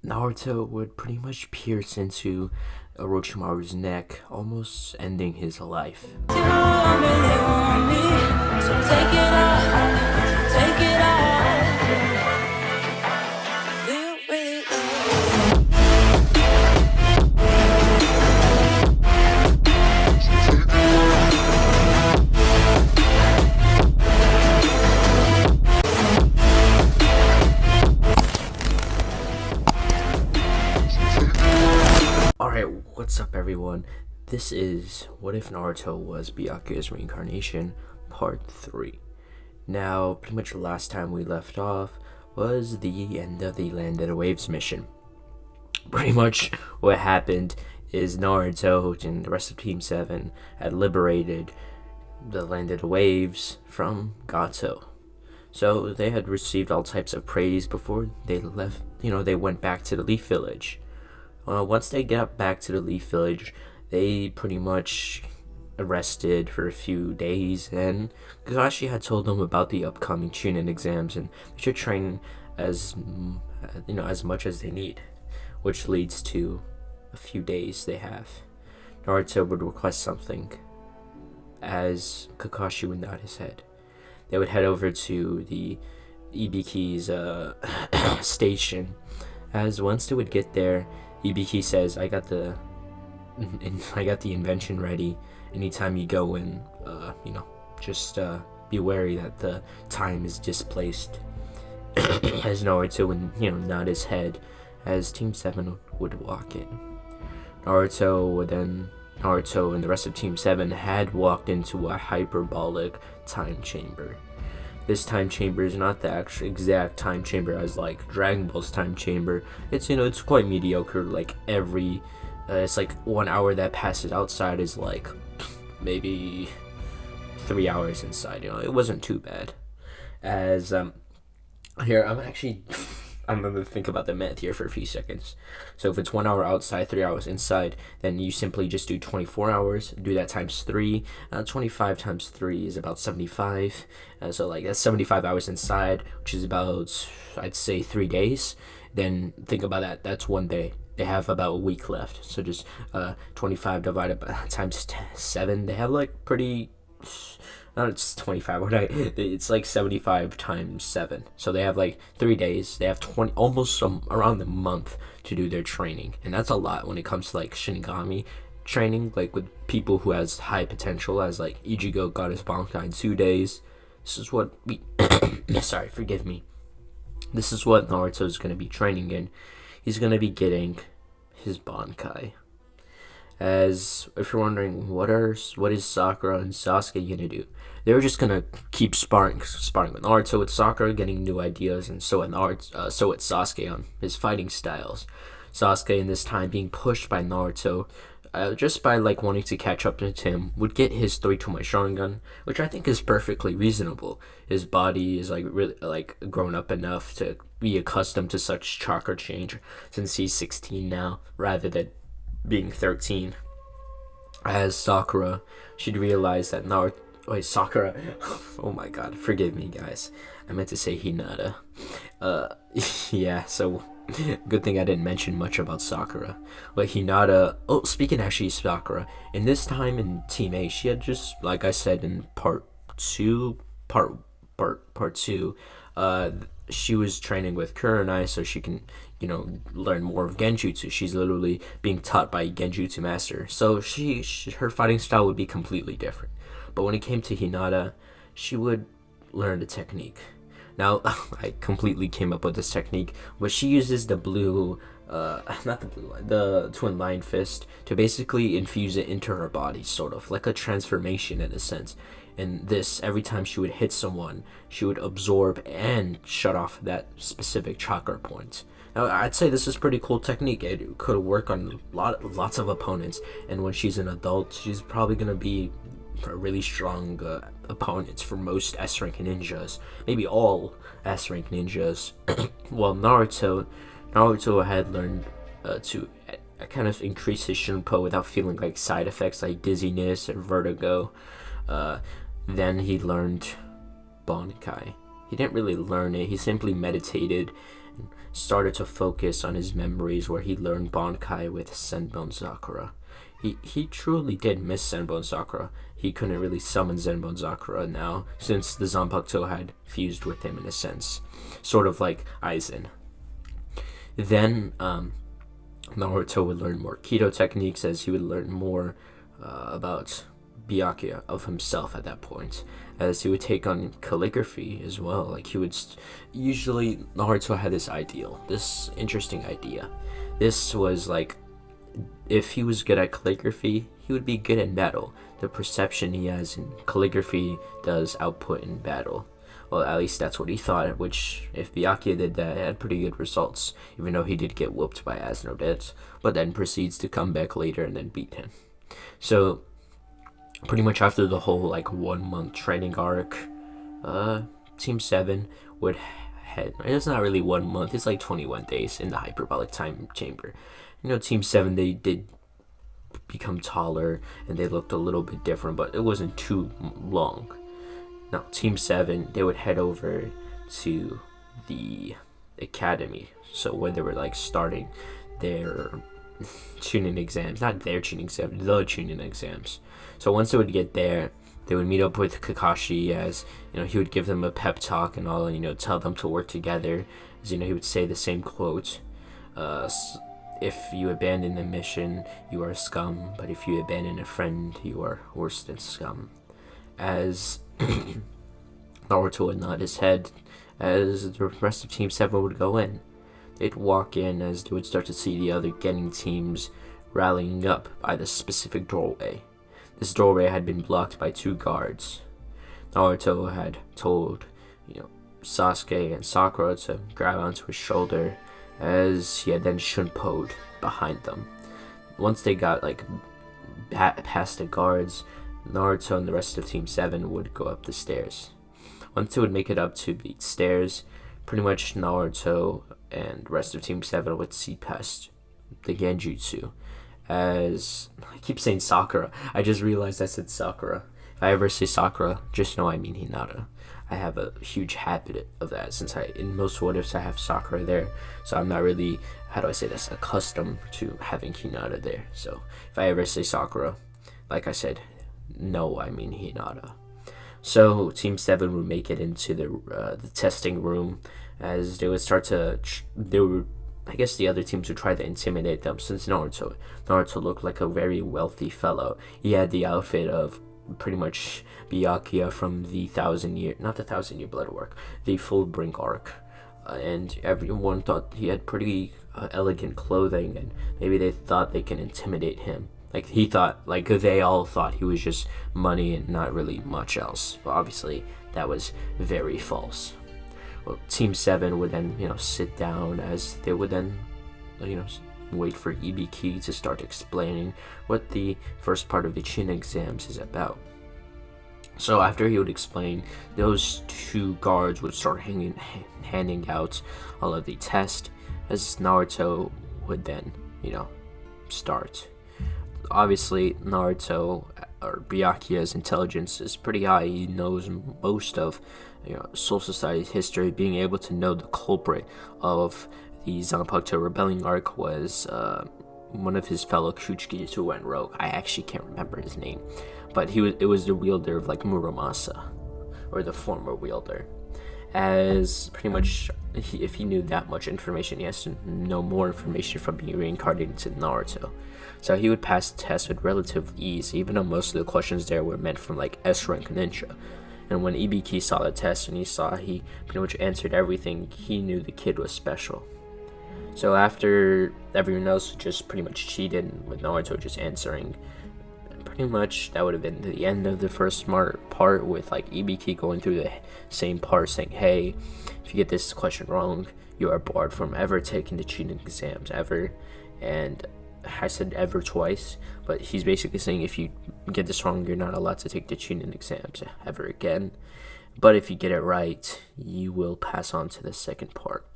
Naruto would pretty much pierce into Orochimaru's neck, almost ending his life. You don't really want me, so take it off, take it off. Do you really Alright, what's up everyone? This is What If Naruto Was Byakuya's Reincarnation, Part 3. Now, pretty much the last time we left off was the end of the Land of the Waves mission. Pretty much what happened is Naruto and the rest of Team 7 had liberated the Land of the Waves from Gato. So they had received all types of praise before they left, they went back to the Leaf Village. Once they got back to the Leaf Village, they pretty much rested for a few days, and Kakashi had told them about the upcoming Chunin exams, and they should train as much as they need, which leads to a few days they have. Naruto would request something, as Kakashi would nod his head. They would head over to the Ibiki's station, as once they would get there, Ibiki says, I got the invention ready. Anytime you go in, just be wary that the time is displaced. As Naruto would, nod his head as Team 7 would walk in. Naruto and the rest of Team 7 had walked into a hyperbolic time chamber. This time chamber is not the actual exact time chamber as like Dragon Ball's time chamber. It's it's quite mediocre. Like every it's like 1 hour that passes outside is like maybe 3 hours inside. It wasn't too bad. As here I'm gonna think about the math here for a few seconds. So if it's 1 hour outside, 3 hours inside, then you simply just do 24 hours. Do that times 3. 25 times 3 is about 75. So like that's 75 hours inside, which is about, I'd say, 3 days. Then think about that. That's 1 day. They have about a week left. So just 25 divided by times 7. They have like pretty. Not it's 25. It's like 75 times 7. So they have like 3 days. They have 20, almost around a month to do their training, and that's a lot when it comes to like Shinigami training, like with people who has high potential, as like Ichigo got his Bankai in 2 days. This is what we. Sorry, forgive me. This is what Naruto is going to be training in. He's going to be getting his Bankai. As if you're wondering what is Sakura and Sasuke gonna do, they're just gonna keep sparring with Naruto, with Sakura getting new ideas, and so with Sasuke on his fighting styles. Sasuke in this time being pushed by Naruto, just by like wanting to catch up to him, would get his 3-to-1 Sharingan, which I think is perfectly reasonable. His body is like really like grown up enough to be accustomed to such chakra change, since he's 16 now rather than being 13. As Sakura, she'd realize that Sakura. Oh my god, forgive me guys. I meant to say Hinata. Yeah, so good thing I didn't mention much about Sakura. But Hinata, speaking actually of Sakura, in this time in Team A, she had just, like I said in part 2, she was training with Kurenai so she can, learn more of Genjutsu. She's literally being taught by a Genjutsu master. So her fighting style would be completely different. But when it came to Hinata, she would learn the technique. Now, I completely came up with this technique, but she uses the the twin line fist to basically infuse it into her body, sort of like a transformation in a sense. And this, every time she would hit someone, she would absorb and shut off that specific chakra point. Now, I'd say this is pretty cool technique. It could work on lots of opponents, and when she's an adult, she's probably gonna be a really strong opponents for most S-rank ninjas, maybe all S-rank ninjas. Well, Naruto had learned to kind of increase his Shunpo without feeling like side effects like dizziness or vertigo. Then he learned Bankai. He didn't really learn it, he simply meditated, started to focus on his memories where he learned Bankai with Senbon Sakura. He truly did miss Senbon Sakura. He couldn't really summon Senbon Sakura now, since the Zanpakuto had fused with him in a sense. Sort of like Aizen. Then, Naruto would learn more Kido techniques as he would learn more about Byakuya of himself at that point, as he would take on calligraphy as well. Like he would usually Naruto had this interesting idea. This was like, if he was good at calligraphy, he would be good in battle. The perception he has in calligraphy does output in battle. Well, at least that's what he thought, which, if Byakuya did that, it had pretty good results, even though he did get whooped by Asnodet, but then proceeds to come back later and then beat him. So, pretty much after the whole, 1 month training arc, Team 7 would head, it's not really 1 month, it's 21 days in the Hyperbolic Time Chamber. Team 7, they did become taller, and they looked a little bit different, but it wasn't too long. Now, Team 7, they would head over to the academy. So when they were starting their Chunin exams, not their Chunin exams, the Chunin exams. So once they would get there, they would meet up with Kakashi, as he would give them a pep talk and all, and tell them to work together. As he would say the same quote: if you abandon a mission, you are scum, but if you abandon a friend, you are worse than scum. As Naruto would nod his head as the rest of Team 7 would go in. They'd walk in as they would start to see the other getting teams rallying up by the specific doorway. This doorway had been blocked by 2 guards. Naruto had told, Sasuke and Sakura to grab onto his shoulder, as he had then shunpo'd behind them. Once they got past the guards, Naruto and the rest of Team 7 would go up the stairs. Once they would make it up to the stairs, pretty much Naruto and the rest of Team 7 would see past the Genjutsu. As I keep saying Sakura, I just realized I said Sakura. If I ever say Sakura, just know I mean Hinata. I have a huge habit of that, since in most what ifs I have Sakura there, so I'm not really, accustomed to having Hinata there. So if I ever say Sakura, like I said, no, I mean Hinata. So Team 7 would make it into the testing room, as they would start to, I guess the other teams would try to intimidate them, since Naruto looked like a very wealthy fellow. He had the outfit of pretty much Byakuya from the not the 1,000-year blood work, the Fullbring arc. And everyone thought he had pretty elegant clothing, and maybe they thought they can intimidate him. They all thought he was just money and not really much else. But obviously, that was very false. Well, Team 7 would then, sit down, as they would then, wait for Ibiki to start explaining what the first part of the Chunin exams is about. So after he would explain, those 2 guards would start handing out all of the tests, as Naruto would then, start. Obviously, Naruto, or Byakuya's intelligence is pretty high. He knows most of Soul Society's history. Being able to know the culprit of the Zanpakuto rebelling arc was one of his fellow Kuchikis who went rogue. I actually can't remember his name, but it was the wielder of Muramasa, or the former wielder. As pretty much, if he knew that much information, he has to know more information from being reincarnated into Naruto. So he would pass the test with relative ease, even though most of the questions there were meant from S rank ninja. And when Ibiki saw the test and he pretty much answered everything, he knew the kid was special. So after everyone else just pretty much cheated, with Naruto just answering, pretty much that would have been the end of the first part, with Ibiki going through the same part saying, hey, if you get this question wrong, you are barred from ever taking the Chunin exams ever. And I said ever twice, but he's basically saying if you get this wrong, you're not allowed to take the Chunin exams ever again. But if you get it right, you will pass on to the second part.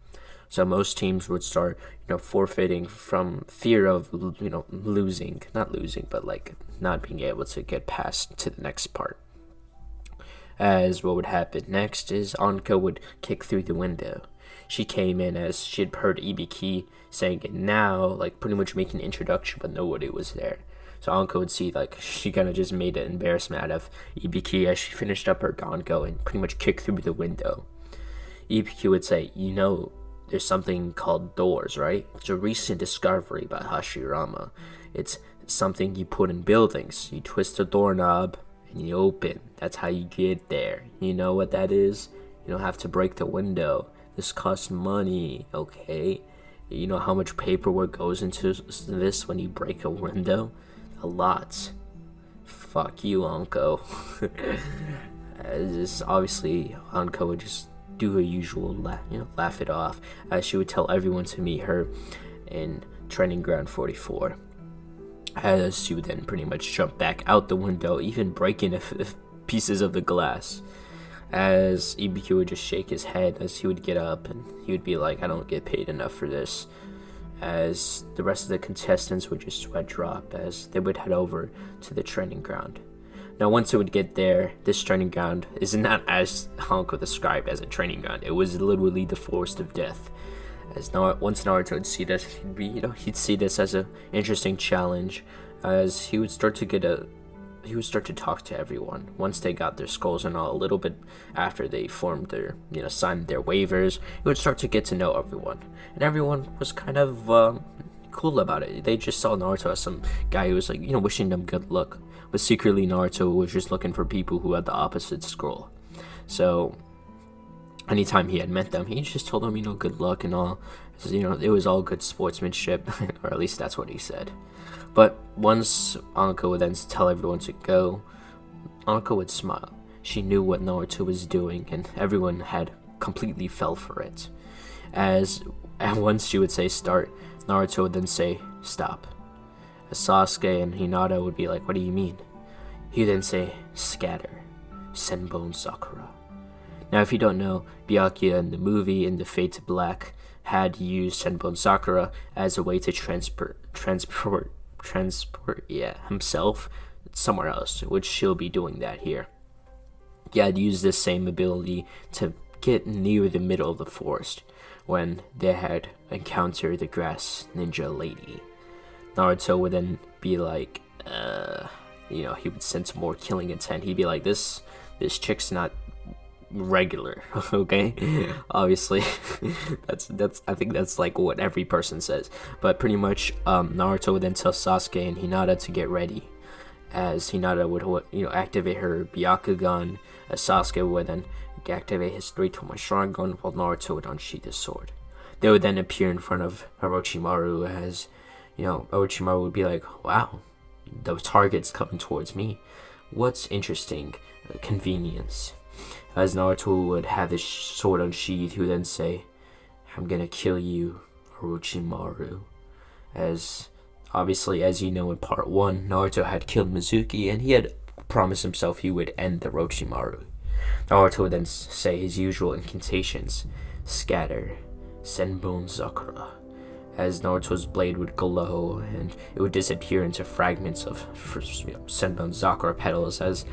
So most teams would start, forfeiting from fear of, not losing, but not being able to get past to the next part. As what would happen next is Anko would kick through the window. she came in as she had heard Ibiki saying it now, like pretty much making an introduction, but nobody was there. So Anko would see, like, she kind of just made an embarrassment out of Ibiki as she finished up her Dango and pretty much kicked through the window. Ibiki would say, there's something called doors, right? It's a recent discovery by Hashirama. It's something you put in buildings. You twist the doorknob and you open. That's how you get there. You know what that is? You don't have to break the window. This costs money, okay? You know how much paperwork goes into this when you break a window? A lot. Fuck you, Anko. Just obviously, Anko would just do her usual laugh it off, as she would tell everyone to meet her in Training Ground 44. As she would then pretty much jump back out the window, even breaking pieces of the glass. As Ibiki would just shake his head as he would get up, and he would be like, I don't get paid enough for this. As the rest of the contestants would just sweat drop as they would head over to the training ground. Now, once it would get there, this training ground is not as Hanko described as a training ground. It was literally the forest of death. As once Naruto would see this, he'd see this as an interesting challenge, as he would start to talk to everyone once they got their skulls and all. A little bit after they formed their, signed their waivers, he would start to get to know everyone, and everyone was kind of cool about it. They just saw Naruto as some guy who was like, wishing them good luck, but secretly Naruto was just looking for people who had the opposite scroll. So anytime he had met them, he just told them, good luck and all. So, it was all good sportsmanship, or at least that's what he said. But once Anko would then tell everyone to go, Anko would smile. She knew what Naruto was doing, and everyone had completely fell for it. And once she would say start, Naruto would then say stop. As Sasuke and Hinata would be like, what do you mean? He would then say scatter, Senbon Sakura. Now, if you don't know, Byakuya in the movie, in the Fade to Black, had used Senbon Sakura as a way to transport himself somewhere else, which she'll be doing that here. He had used this same ability to get near the middle of the forest when they had encountered the grass ninja lady. Naruto would then be like, he would sense more killing intent. He'd be like, this chick's not regular, okay? Obviously, that's I think that's like what every person says. But pretty much, Naruto would then tell Sasuke and Hinata to get ready, as Hinata would activate her Byakugan, as Sasuke would then activate his 3-to-1 Sharingan, while Naruto would unsheath his sword. They would then appear in front of Orochimaru, as Orochimaru would be like, wow, the target's coming towards me. What's interesting? Convenience. As Naruto would have his sword unsheathed, he would then say, I'm gonna kill you, Orochimaru. As obviously, as you know, in part 1, Naruto had killed Mizuki, and he had promised himself he would end the Orochimaru. Naruto would then say his usual incantations, scatter, Senbon Sakura, as Naruto's blade would glow and it would disappear into fragments of Senbon Sakura petals, as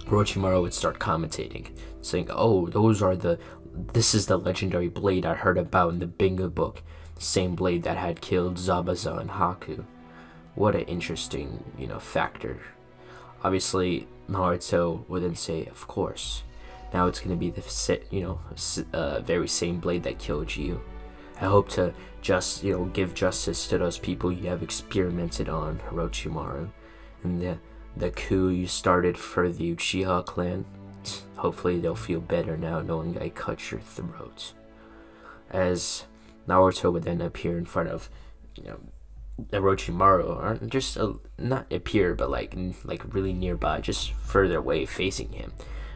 Orochimaru would start commentating, saying, this is the legendary blade I heard about in the Bingo book, the same blade that had killed Zabuza and Haku. What an interesting, factor. Obviously, Naruto would then say, of course, now it's going to be the very same blade that killed you. I hope to just, give justice to those people you have experimented on, Orochimaru, and the coup you started for the Uchiha clan. Hopefully they'll feel better now knowing I cut your throat. As Naruto would then appear in front of, Orochimaru, or just not appear, but like really nearby, just further away, facing him,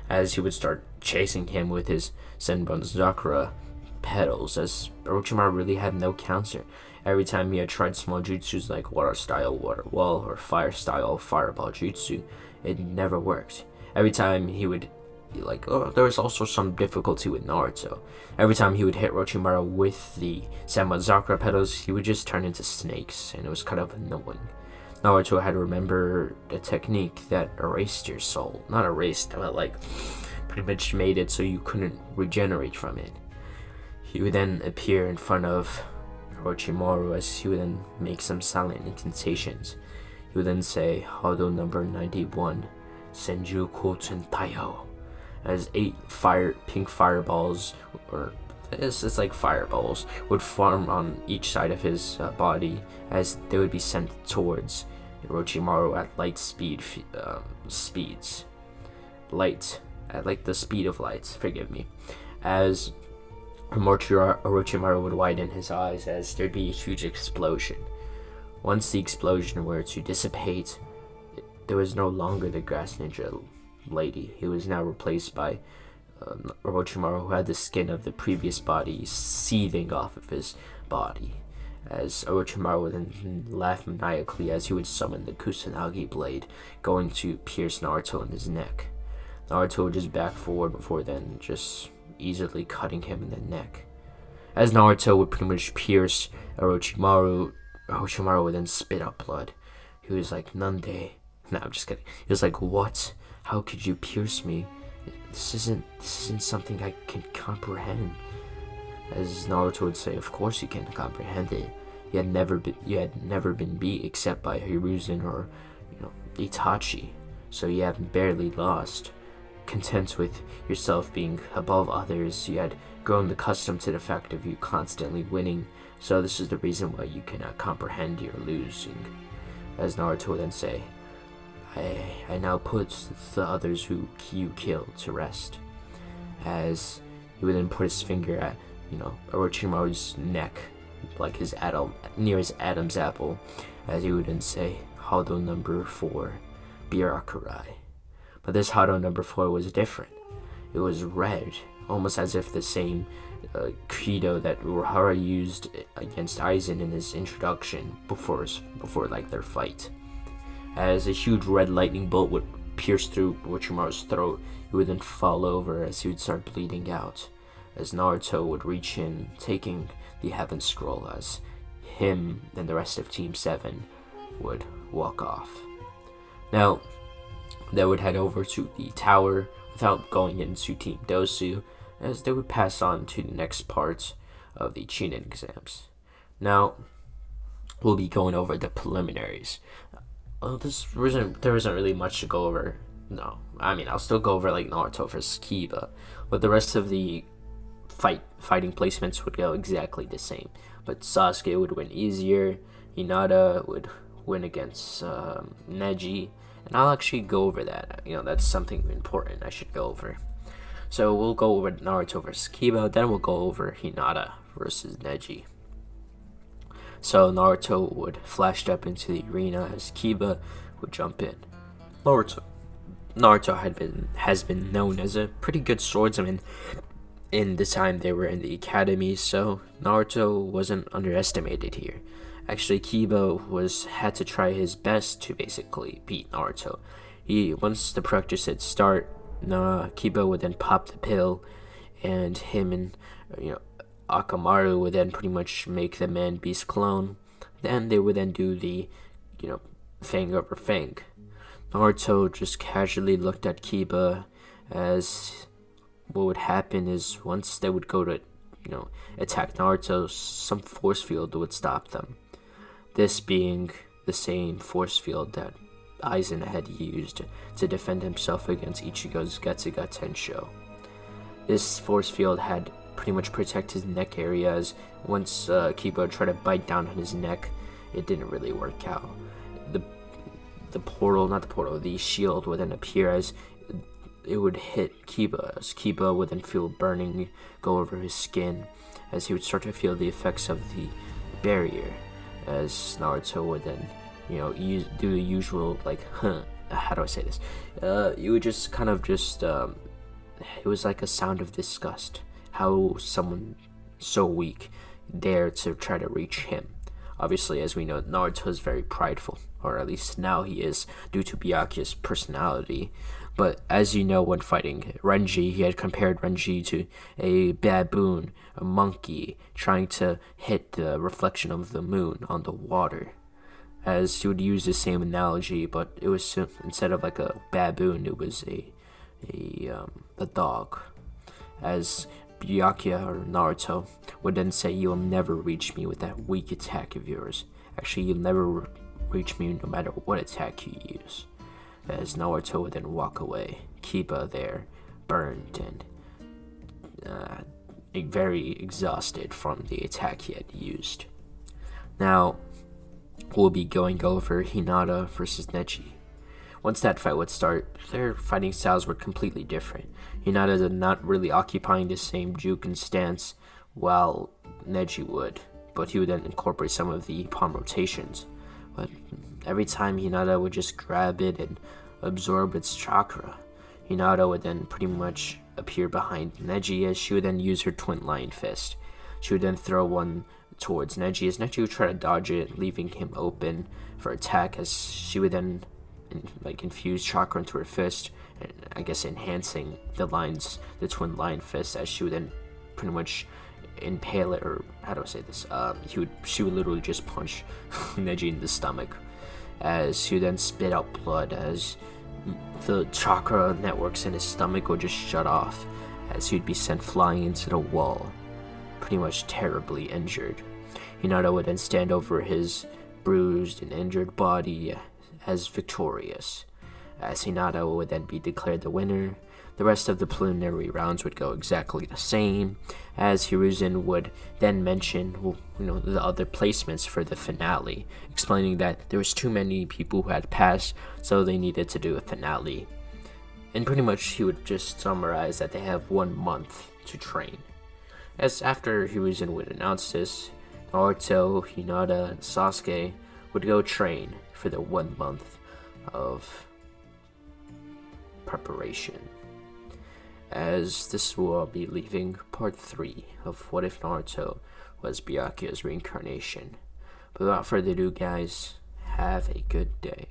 as he would start chasing him with his Senbon Sakura petals, as Orochimaru really had no counter. Every time he had tried small jutsus like water style water wall or fire style fireball jutsu, it never worked. Every time he would there was also some difficulty with Naruto. Every time he would hit Orochimaru with the Senbon Sakura petals, he would just turn into snakes, and it was kind of annoying. Naruto had to remember the technique that erased your soul. Not erased, but pretty much made it so you couldn't regenerate from it. He would then appear in front of Orochimaru as he would then make some silent incantations. He would then say, Hado number 91, Senju Koten Taiho, as 8 pink fireballs, or it's like fireballs, would form on each side of his body as they would be sent towards Orochimaru at light speeds. Light, at like the speed of light, forgive me. As Orochimaru would widen his eyes as there'd be a huge explosion. Once the explosion were to dissipate, there was no longer the grass ninja lady. He was now replaced by Orochimaru, who had the skin of the previous body seething off of his body. As Orochimaru would then laugh maniacally as he would summon the Kusanagi blade, going to pierce Naruto in his neck. Naruto would just back forward before then just easily cutting him in the neck. As Naruto would pretty much pierce Orochimaru would then spit up blood. He was like, Nande. Nah, I'm just kidding. He was like, what? How could you pierce me? This isn't something I can comprehend. As Naruto would say, of course you can comprehend it. You had never been beat except by Hiruzen or, Itachi. So you have barely lost. Content with yourself being above others, you had grown accustomed to the fact of you constantly winning. So this is the reason why you cannot comprehend your losing. As Naruto would then say, I now put the others who you killed to rest. As he would then put his finger at, Orochimaru's neck, like near his Adam's apple, as he would then say, Hado number 4, Byakuya. But this Hado number 4 was different. It was red, almost as if the same credo that Urahara used against Aizen in his introduction before their fight. As a huge red lightning bolt would pierce through Orochimaru's throat, he would then fall over as he would start bleeding out. As Naruto would reach in, taking the Heaven Scroll, as him and the rest of Team 7 would walk off. Now, they would head over to the tower without going into Team Dosu, as they would pass on to the next part of the Chunin exams. Now, we'll be going over the preliminaries. There isn't really much to go over. No, I'll still go over like Naruto versus Kiba, but the rest of the fighting placements would go exactly the same. But Sasuke would win easier, Hinata would win against Neji, and I'll actually go over that. That's something important I should go over. So we'll go over Naruto versus Kiba, then we'll go over Hinata versus Neji. So Naruto would flash up into the arena as Kiba would jump in. Naruto has been known as a pretty good swordsman in the time they were in the academy, so Naruto wasn't underestimated here. Actually, Kiba had to try his best to basically beat Naruto. Once the practice had start, Kiba would then pop the pill, and him and Akamaru would then pretty much make the man beast clone. Then they would then do the fang over fang. Naruto just casually looked at Kiba, as what would happen is once they would go to attack Naruto, some force field would stop them. This being the same force field that Aizen had used to defend himself against Ichigo's Getsuga Tensho. This force field had pretty much protect his neck areas. Once Kiba tried to bite down on his neck, it didn't really work out. The shield would then appear as it would hit Kiba, as Kiba would then feel burning go over his skin, as he would start to feel the effects of the barrier, as Naruto would then, do the usual, how do I say this? You would just kind of it was like a sound of disgust. How someone so weak dared to try to reach him. Obviously, as we know, Naruto is very prideful, or at least now he is, due to Byakuya's personality. But as you know, when fighting Renji, he had compared Renji to a baboon, a monkey, trying to hit the reflection of the moon on the water. As he would use the same analogy, but it was instead of like a baboon, it was a dog. As Byakuya or Naruto would then say, "You'll never reach me with that weak attack of yours. Actually, you'll never reach me no matter what attack you use." As Naruto would then walk away, Kiba there, burned and very exhausted from the attack he had used. Now, we'll be going over Hinata versus Neji. Once that fight would start, their fighting styles were completely different. Hinata did not really occupying the same Juken stance while Neji would, but he would then incorporate some of the palm rotations. But every time Hinata would just grab it and absorb its chakra, Hinata would then pretty much appear behind Neji as she would then use her twin lion fist. She would then throw one towards Neji as Neji would try to dodge it, leaving him open for attack as she would then infuse chakra into her fist, and I guess enhancing the twin lion fist as she would then pretty much impale it, or how do I say this? She would literally just punch Neji in the stomach as she would then spit out blood as the chakra networks in his stomach would just shut off as he would be sent flying into the wall, pretty much terribly injured. Hinata would then stand over his bruised and injured body as victorious. As Hinata would then be declared the winner, the rest of the preliminary rounds would go exactly the same, as Hiruzen would then mention, the other placements for the finale, explaining that there was too many people who had passed, so they needed to do a finale. And pretty much he would just summarize that they have 1 month to train. As after Hiruzen would announce this, Naruto, Hinata, and Sasuke would go train for the 1 month of preparation. As this will all be leaving part 3 of What If Naruto was Byakuya's reincarnation. But without further ado, guys, have a good day.